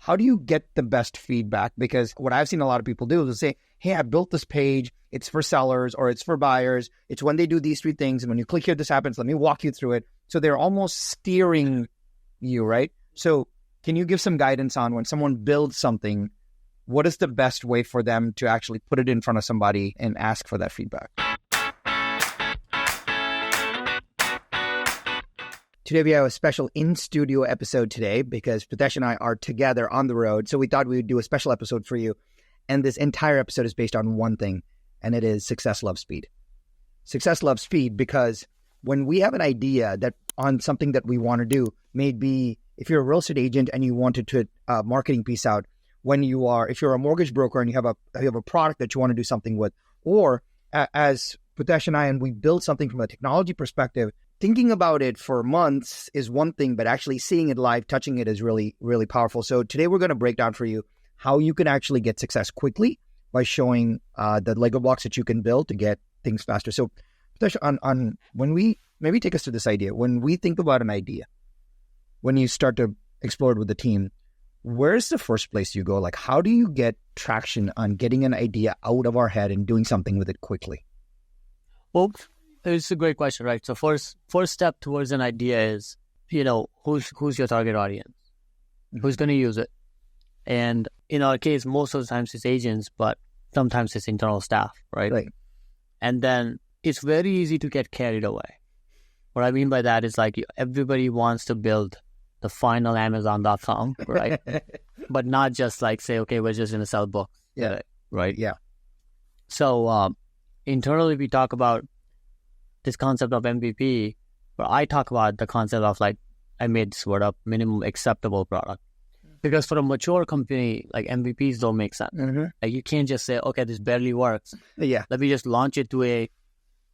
how do you get the best feedback? Because what I've seen a lot of people do is say, hey, I built this page. It's for sellers or it's for buyers. It's when they do these 3 things. And when you click here, this happens. Let me walk you through it. So they're almost steering you, right? So can you give some guidance on when someone builds something, what is the best way for them to actually put it in front of somebody and ask for that feedback? Today we have a special in-studio episode today because Pritesh and I are together on the road. So we thought we would do a special episode for you. And this entire episode is based on one thing, and it is success loves speed. Success loves speed because when we have an idea that on something that we want to do, maybe if you're a real estate agent and you wanted to marketing piece out, if you're a mortgage broker and you have a product that you want to do something with, or as Pritesh and I, and we build something from a technology perspective, thinking about it for months is one thing, but actually seeing it live, touching it is really, really powerful. So today we're going to break down for you how you can actually get success quickly by showing the Lego blocks that you can build to get things faster. So Pritesh, on when we, maybe take us to this idea. When we think about an idea, when you start to explore it with the team, where's the first place you go? Like, how do you get traction on getting an idea out of our head and doing something with it quickly? Well, it's a great question, right? So first step towards an idea is, who's your target audience? Who's going to use it? And in our case, most of the times it's agents, but sometimes it's internal staff, right? Right. And then it's very easy to get carried away. What I mean by that is like everybody wants to build the final Amazon.com, right? But not just like say, okay, we're just going to sell books. Yeah. Right? Yeah. So internally, we talk about this concept of MVP, but I talk about the concept of like, I made this word up, minimum acceptable product. Because for a mature company, like MVPs don't make sense. Mm-hmm. Like you can't just say, okay, this barely works. Yeah. Let me just launch it to a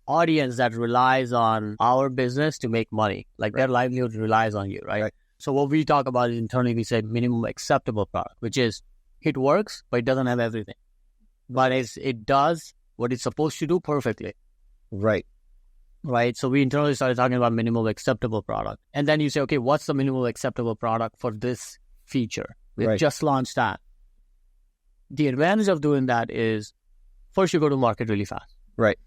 audience that relies on our business to make money. Like their livelihood relies on you, right? So what we talk about is internally, we say minimum acceptable product, which is it works, but it doesn't have everything. But it does what it's supposed to do perfectly. Right. So we internally started talking about minimum acceptable product. And then you say, okay, what's the minimum acceptable product for this feature? We've just launched that. The advantage of doing that is, first, you go to market really fast. Right.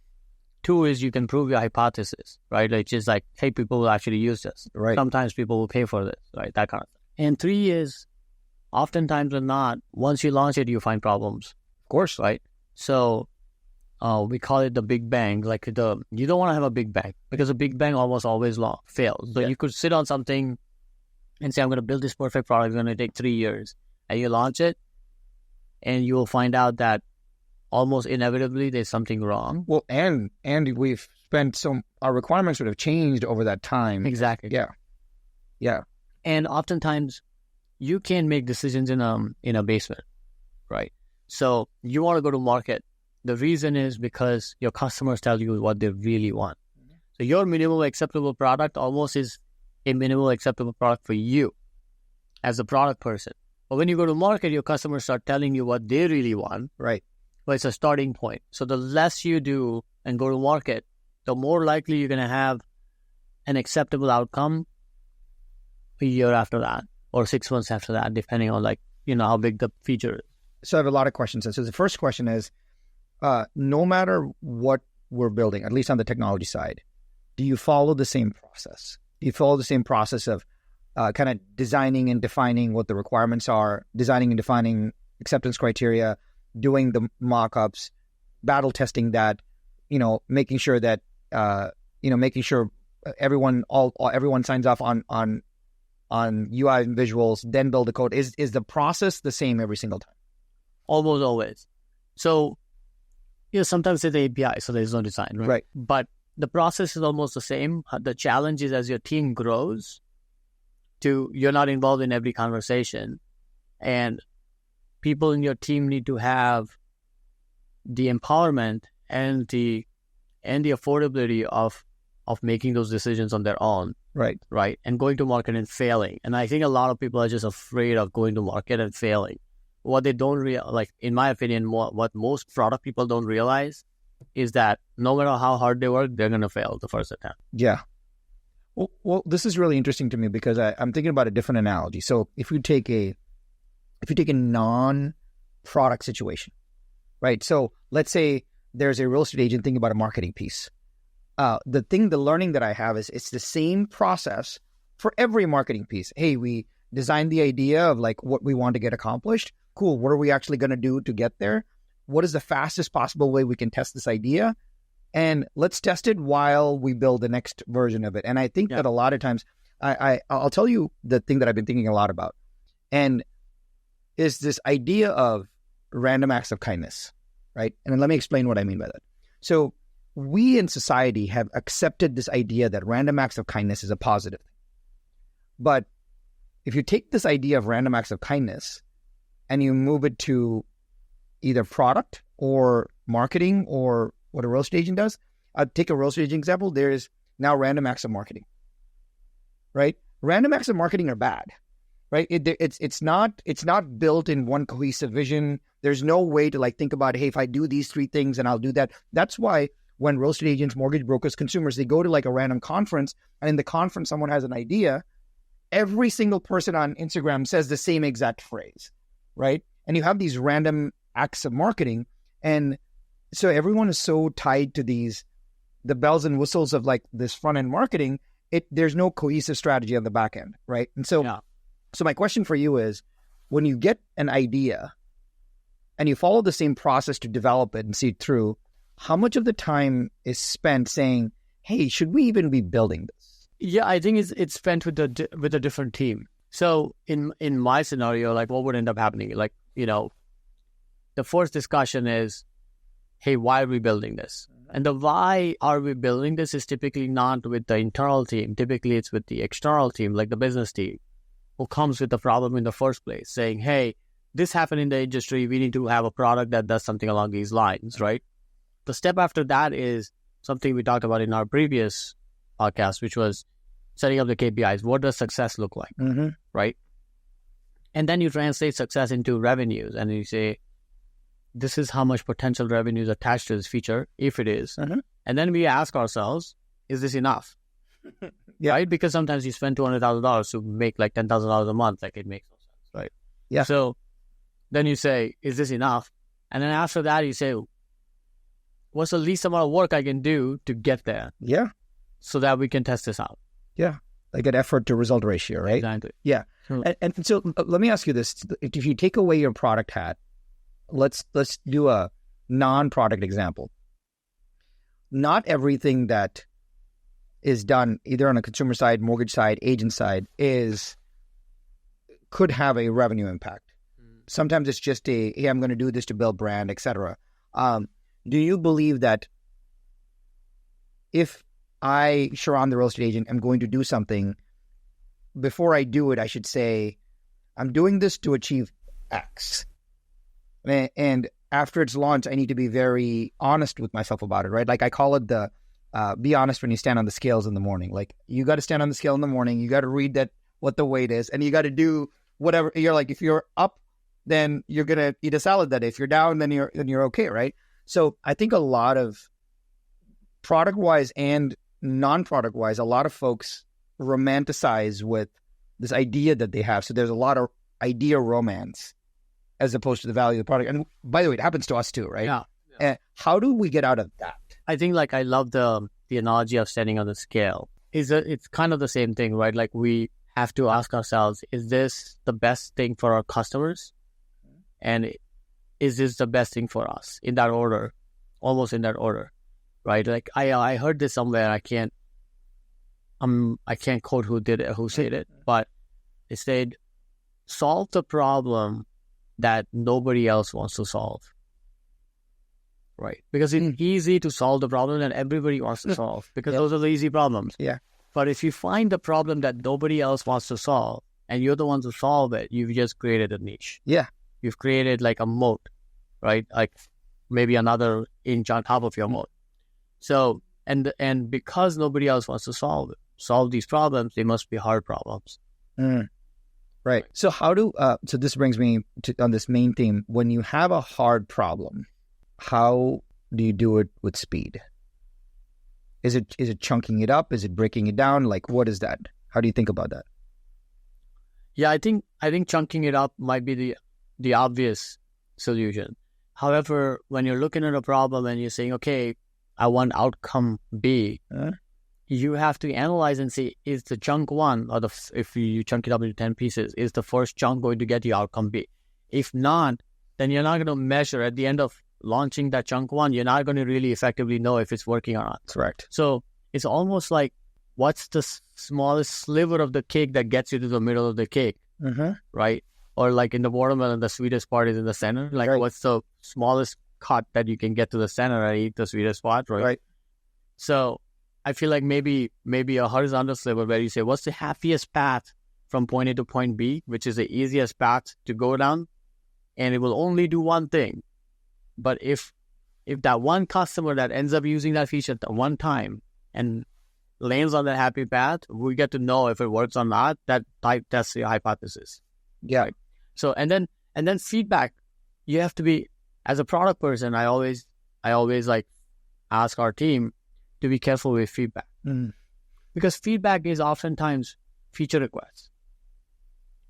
2 is you can prove your hypothesis, right? Like just like, hey, people will actually use this. Right. Sometimes people will pay for this, right? That kind of thing. And 3 is, oftentimes or not, once you launch it, you find problems. Of course. Right? So we call it the big bang. Like you don't want to have a big bang because a big bang almost always fails. So you could sit on something and say, I'm going to build this perfect product. It's going to take 3 years. And you launch it and you will find out that almost inevitably there's something wrong. Well, and we've spent our requirements would have changed over that time. Exactly. Yeah. And oftentimes you can't make decisions in a basement, right? So you want to go to market. The reason is because your customers tell you what they really want. Mm-hmm. So your minimum acceptable product almost is a minimum acceptable product for you as a product person. But when you go to market, your customers start telling you what they really want. Right. But it's a starting point. So the less you do and go to market, the more likely you're going to have an acceptable outcome a year after that or 6 months after that, depending on how big the feature is. So I have a lot of questions. So the first question is, no matter what we're building, at least on the technology side, do you follow the same process? Do you follow the same process of kind of designing and defining what the requirements are, designing and defining acceptance criteria, doing the mock-ups, battle testing that, making sure that, making sure everyone signs off on UI and visuals, then build the code. Is the process the same every single time? Almost always. So, sometimes it's API, so there's no design, right? Right. But the process is almost the same. The challenge is as your team grows, you're not involved in every conversation, and people in your team need to have the empowerment and the affordability of making those decisions on their own. Right. And going to market and failing. And I think a lot of people are just afraid of going to market and failing. What they don't in my opinion, what most product people don't realize is that no matter how hard they work, they're going to fail the first attempt. Yeah. Well, this is really interesting to me because I'm thinking about a different analogy. So if you take a if you take a non-product situation, right? So let's say there's a real estate agent thinking about a marketing piece. The learning that I have is it's the same process for every marketing piece. Hey, we designed the idea of like what we want to get accomplished. Cool. What are we actually going to do to get there? What is the fastest possible way we can test this idea? And let's test it while we build the next version of it. And I think that a lot of times, I'll tell you the thing that I've been thinking a lot about, and is this idea of random acts of kindness, right? And let me explain what I mean by that. So we in society have accepted this idea that random acts of kindness is a positive thing. But if you take this idea of random acts of kindness and you move it to either product or marketing or what a real estate agent does, I'll take a real estate agent example. There's now random acts of marketing, right? Random acts of marketing are bad, right? It's not built in one cohesive vision. There's no way to like think about, hey, if I do these 3 things and I'll do that. That's why when real estate agents, mortgage brokers, consumers, they go to like a random conference, and in the conference, someone has an idea. Every single person on Instagram says the same exact phrase, right? And you have these random acts of marketing. And so everyone is so tied to the bells and whistles of like this front end marketing. There's no cohesive strategy on the back end, right? And so, So my question for you is, when you get an idea and you follow the same process to develop it and see it through, how much of the time is spent saying, hey, should we even be building this? Yeah, I think it's spent with a different team. So in my scenario, like what would end up happening? Like, the first discussion is, hey, why are we building this? And the why are we building this is typically not with the internal team. Typically, it's with the external team, like the business team, who comes with the problem in the first place, saying, hey, this happened in the industry. We need to have a product that does something along these lines, right? The step after that is something we talked about in our previous podcast, which was setting up the KPIs. What does success look like, right? And then you translate success into revenues, and you say, this is how much potential revenues attached to this feature, if it is. And then we ask ourselves, is this enough? Right? Because sometimes you spend $200,000 to make like $10,000 a month. Like, it makes no sense, right? Yeah. So then you say, is this enough? And then after that, you say, what's the least amount of work I can do to get there? Yeah. So that we can test this out. Yeah. Like an effort to result ratio, right? Exactly. Yeah. And so let me ask you this. If you take away your product hat, let's do a non-product example. Not everything that is done either on a consumer side, mortgage side, agent side could have a revenue impact. Sometimes it's just hey, I'm going to do this to build brand, etc. Do you believe that if I, Sharran, the real estate agent, am going to do something, before I do it, I should say, I'm doing this to achieve X. And after it's launched, I need to be very honest with myself about it, right? Like I call it the be honest when you stand on the scales in the morning. Like you got to stand on the scale in the morning. You got to read what the weight is, and you got to do whatever. You're like, if you're up, then you're going to eat a salad that day. If you're down, then you're okay, right? So I think a lot of product-wise and non-product-wise, a lot of folks romanticize with this idea that they have. So there's a lot of idea romance as opposed to the value of the product. And by the way, it happens to us too, right? Yeah. How do we get out of that? I think like I love the analogy of standing on the scale. It's kind of the same thing, right? Like we have to ask ourselves, is this the best thing for our customers? And is this the best thing for us? In that order, almost in that order, right? Like I heard this somewhere. I can't quote who said it, but it said, solve the problem that nobody else wants to solve. Right. Because it's easy to solve the problem that everybody wants to solve, because those are the easy problems. Yeah. But if you find the problem that nobody else wants to solve and you're the one to solve it, you've just created a niche. Yeah. You've created like a moat, right? Like maybe another inch on top of your moat. So, and because nobody else wants to solve these problems, they must be hard problems. Right. So so this brings me to on this main theme. When you have a hard problem, how do you do it with speed? Is it chunking it up? Is it breaking it down? Like, what is that? How do you think about that? Yeah, I think chunking it up might be the obvious solution. However, when you're looking at a problem and you're saying, okay, I want outcome B, you have to analyze and see, is the chunk 1, or if you chunk it up into 10 pieces, is the first chunk going to get you outcome B? If not, then you're not going to measure at the end of launching that chunk 1, you're not going to really effectively know if it's working or not. Correct. So it's almost like, what's the smallest sliver of the cake that gets you to the middle of the cake, right? Or like in the watermelon, the sweetest part is in the center. Like, what's the smallest cut that you can get to the center and eat the sweetest part, right? So I feel like maybe a horizontal sliver where you say, what's the happiest path from point A to point B, which is the easiest path to go down, and it will only do one thing. But if that one customer that ends up using that feature at one time and lands on that happy path, we get to know if it works or not. That type tests your hypothesis. Yeah. Right? So and then feedback. You have to be, as a product person, I always like ask our team to be careful with feedback, because feedback is oftentimes feature requests.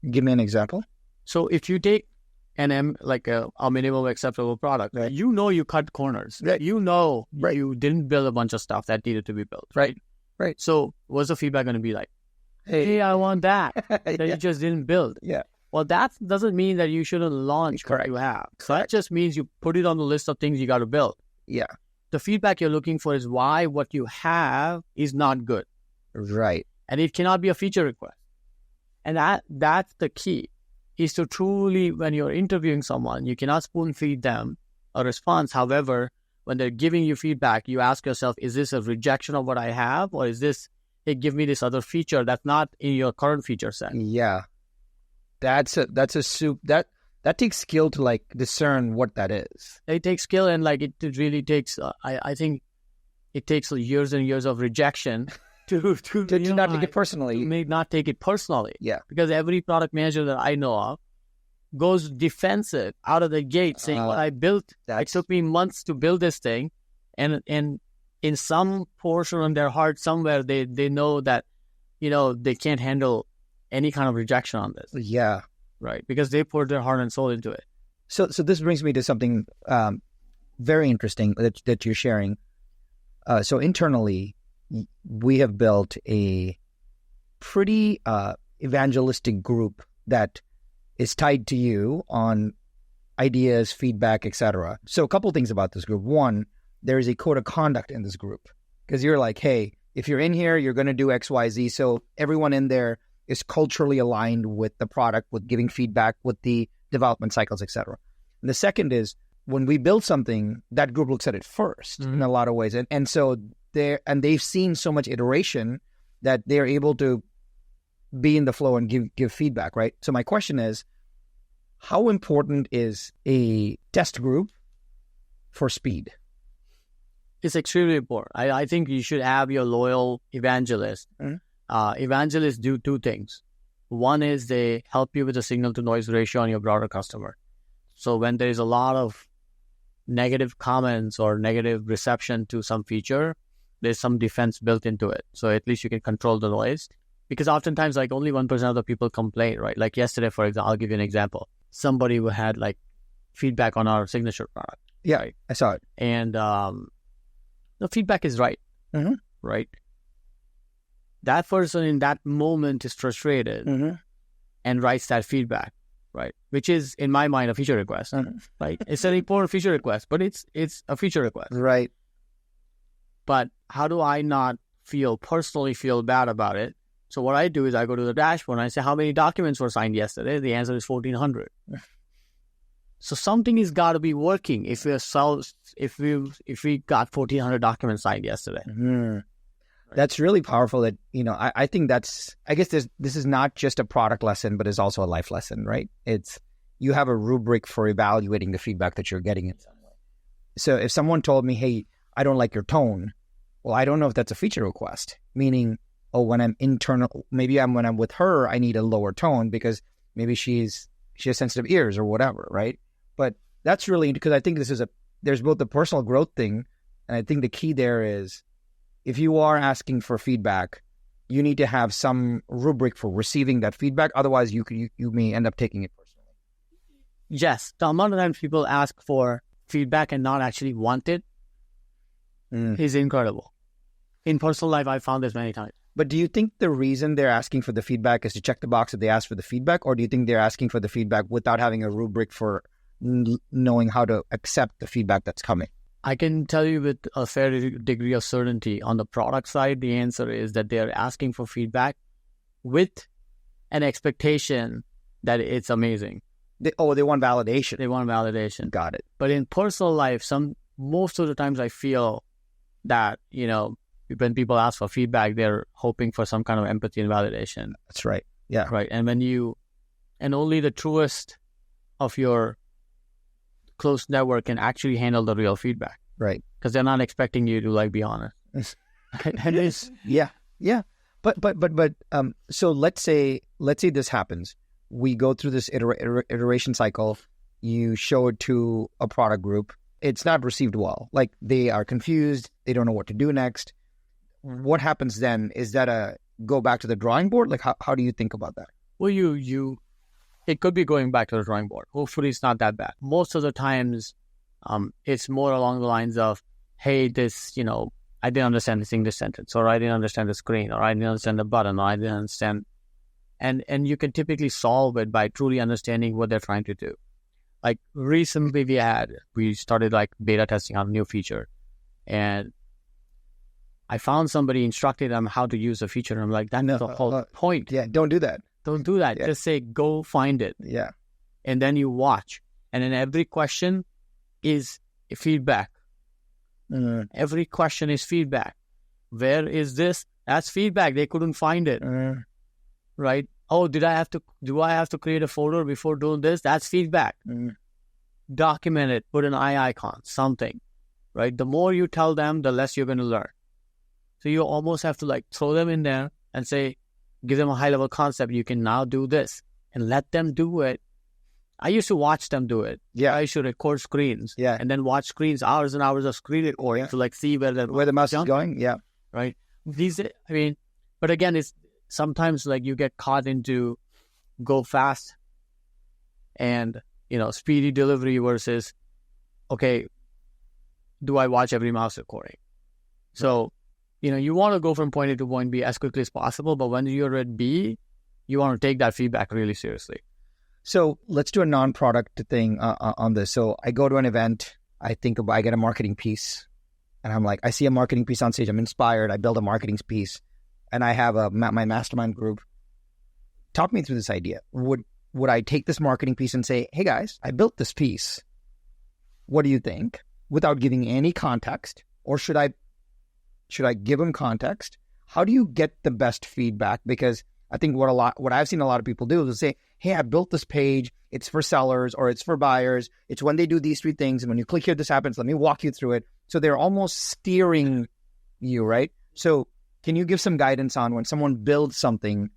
Give me an example. So if you take a minimum acceptable product, you cut corners. You didn't build a bunch of stuff that needed to be built. Right. So what's the feedback going to be like? Hey, I want that you just didn't build. Yeah. Well, that doesn't mean that you shouldn't launch what you have. So that just means you put it on the list of things you got to build. Yeah. The feedback you're looking for is why what you have is not good. Right. And it cannot be a feature request. And that's the key, is to truly, when you're interviewing someone, you cannot spoon feed them a response. However, when they're giving you feedback, you ask yourself, is this a rejection of what I have? Or is this, hey, give me this other feature that's not in your current feature set? Yeah. That's a soup that takes skill to like discern what that is. It takes skill, and like it really takes, I think it takes years and years of rejection to not take it personally. Not take it personally. Yeah. Because every product manager that I know of goes defensive out of the gate, saying, what I built, it took me months to build this thing. And in some portion in their heart somewhere, they know that, they can't handle any kind of rejection on this. Yeah. Right. Because they poured their heart and soul into it. So this brings me to something very interesting that you're sharing. So internally, we have built a pretty evangelistic group that is tied to you on ideas, feedback, etc. So a couple things about this group. One, there is a code of conduct in this group, because you're like, hey, if you're in here, you're going to do X, Y, Z. So everyone in there is culturally aligned with the product, with giving feedback, with the development cycles, etc. And the second is, when we build something, that group looks at it first in a lot of ways. And so they've seen so much iteration that they're able to be in the flow and give feedback, right? So my question is, how important is a test group for speed? It's extremely important. I think you should have your loyal evangelists. Evangelists do two things. One is they help you with the signal-to-noise ratio on your broader customer. So when there is a lot of negative comments or negative reception to some feature, there's some defense built into it. So at least you can control the noise. Because oftentimes, like, only 1% of the people complain, right? Like yesterday, for example, I'll give you an example. Somebody who had like feedback on our signature product. Yeah, right? I saw it. And the feedback is right, right? That person in that moment is frustrated and writes that feedback, right? Which is, in my mind, a feature request, right? It's an important feature request, but it's a feature request. Right. But how do I not personally feel bad about it? So what I do is I go to the dashboard and I say, how many documents were signed yesterday? The answer is 1,400. So something has got to be working if we got 1,400 documents signed yesterday. Right. That's really powerful. That, I think this is not just a product lesson, but it's also a life lesson, right? You have a rubric for evaluating the feedback that you're getting in some way. So if someone told me, hey, I don't like your tone, well, I don't know if that's a feature request, meaning, when I'm internal, maybe when I'm with her, I need a lower tone because maybe she has sensitive ears or whatever, right? But that's really, because I think there's both the personal growth thing, and I think the key there is, if you are asking for feedback, you need to have some rubric for receiving that feedback. Otherwise, you may end up taking it personally. yes, the amount of times people ask for feedback and not actually want it is incredible. In personal life, I've found this many times. But do you think the reason they're asking for the feedback is to check the box that they asked for the feedback, or do you think they're asking for the feedback without having a rubric for knowing how to accept the feedback that's coming? I can tell you with a fair degree of certainty on the product side, the answer is that they're asking for feedback with an expectation that it's amazing. They want validation. They want validation. Got it. But in personal life, most of the times I feel that, when people ask for feedback, they're hoping for some kind of empathy and validation. That's right. Yeah. Right. And only the truest of your close network can actually handle the real feedback. Right. Because they're not expecting you to be honest. And it's yeah. But so let's say this happens. We go through this iteration cycle. You show it to a product group. It's not received well. Like, they are confused. They don't know what to do next. What happens then? Is that a go back to the drawing board? Like, how do you think about that? Well, it could be going back to the drawing board. Hopefully it's not that bad. Most of the times, it's more along the lines of, hey, this, I didn't understand this English sentence, or I didn't understand the screen, or I didn't understand the button, or I didn't understand. And you can typically solve it by truly understanding what they're trying to do. Like, recently we started beta testing on a new feature, and I found somebody instructed them how to use the feature, and I'm like, that's the whole point. Yeah, don't do that. Don't do that. Yeah. Just say, go find it. Yeah. And then you watch. And then every question is feedback. Every question is feedback. Where is this? That's feedback. They couldn't find it. Right? Oh, do I have to create a folder before doing this? That's feedback. Document it. Put an eye icon. Something. Right? The more you tell them, the less you're going to learn. So you almost have to throw them in there and say, give them a high-level concept. You can now do this, and let them do it. I used to watch them do it. Yeah. I used to record screens. Yeah. And then watch screens, hours and hours of screen recording to see where the mouse is going. Yeah. Right. But again, it's sometimes you get caught into go fast and, speedy delivery versus, okay, do I watch every mouse recording? So, you want to go from point A to point B as quickly as possible, but when you're at B, you want to take that feedback really seriously. So let's do a non-product thing on this. So I go to an event, I get a marketing piece, and I'm like, I see a marketing piece on stage, I'm inspired, I build a marketing piece, and I have my mastermind group. Talk me through this idea. Would I take this marketing piece and say, hey guys, I built this piece. What do you think? Without giving any context, or should I give them context? How do you get the best feedback? Because I think what I've seen a lot of people do is say, hey, I built this page. It's for sellers or it's for buyers. It's when they do these three things. And when you click here, this happens. Let me walk you through it. So they're almost steering you, right? So can you give some guidance on when someone builds something,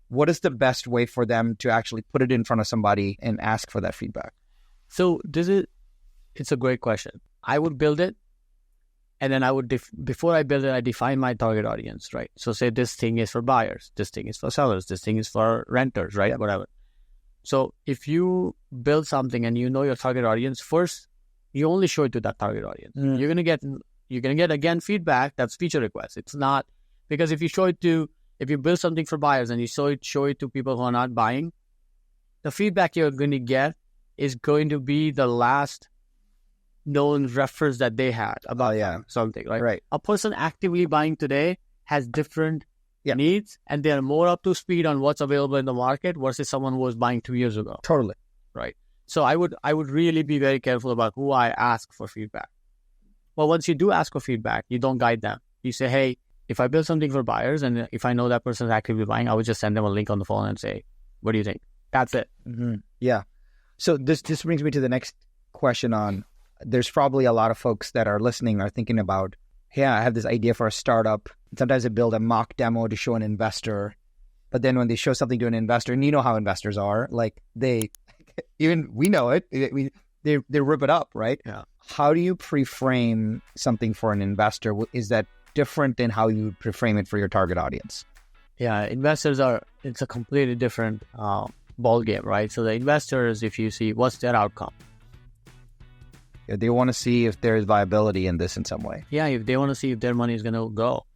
what is the best way for them to actually put it in front of somebody and ask for that feedback? So it's a great question. I would build it. And then I would, before I build it, I define my target audience, right? So say this thing is for buyers, this thing is for sellers, this thing is for renters, right? Yeah. Whatever. So if you build something and you know your target audience, first, you only show it to that target audience. You're gonna get again feedback that's feature requests. It's not, because if you build something for buyers and you show it to people who are not buying, the feedback you're going to get is going to be the last known reference that they had about something, right? Right. A person actively buying today has different needs, and they're more up to speed on what's available in the market versus someone who was buying 2 years ago. Totally. Right. So I would really be very careful about who I ask for feedback. Well, once you do ask for feedback, you don't guide them. You say, hey, if I build something for buyers and if I know that person is actively buying, I would just send them a link on the phone and say, what do you think? That's it. Mm-hmm. Yeah. So this brings me to the next question on, there's probably a lot of folks that are listening are thinking about, hey, I have this idea for a startup. Sometimes I build a mock demo to show an investor. But then when they show something to an investor, and you know how investors are, like we know it, they rip it up, right? Yeah. How do you pre-frame something for an investor? Is that different than how you frame it for your target audience? Yeah, investors it's a completely different ball game, right? So the investors, if you see what's their outcome, They want to see if there's viability in this in some way. if they want to see if their money is going to go.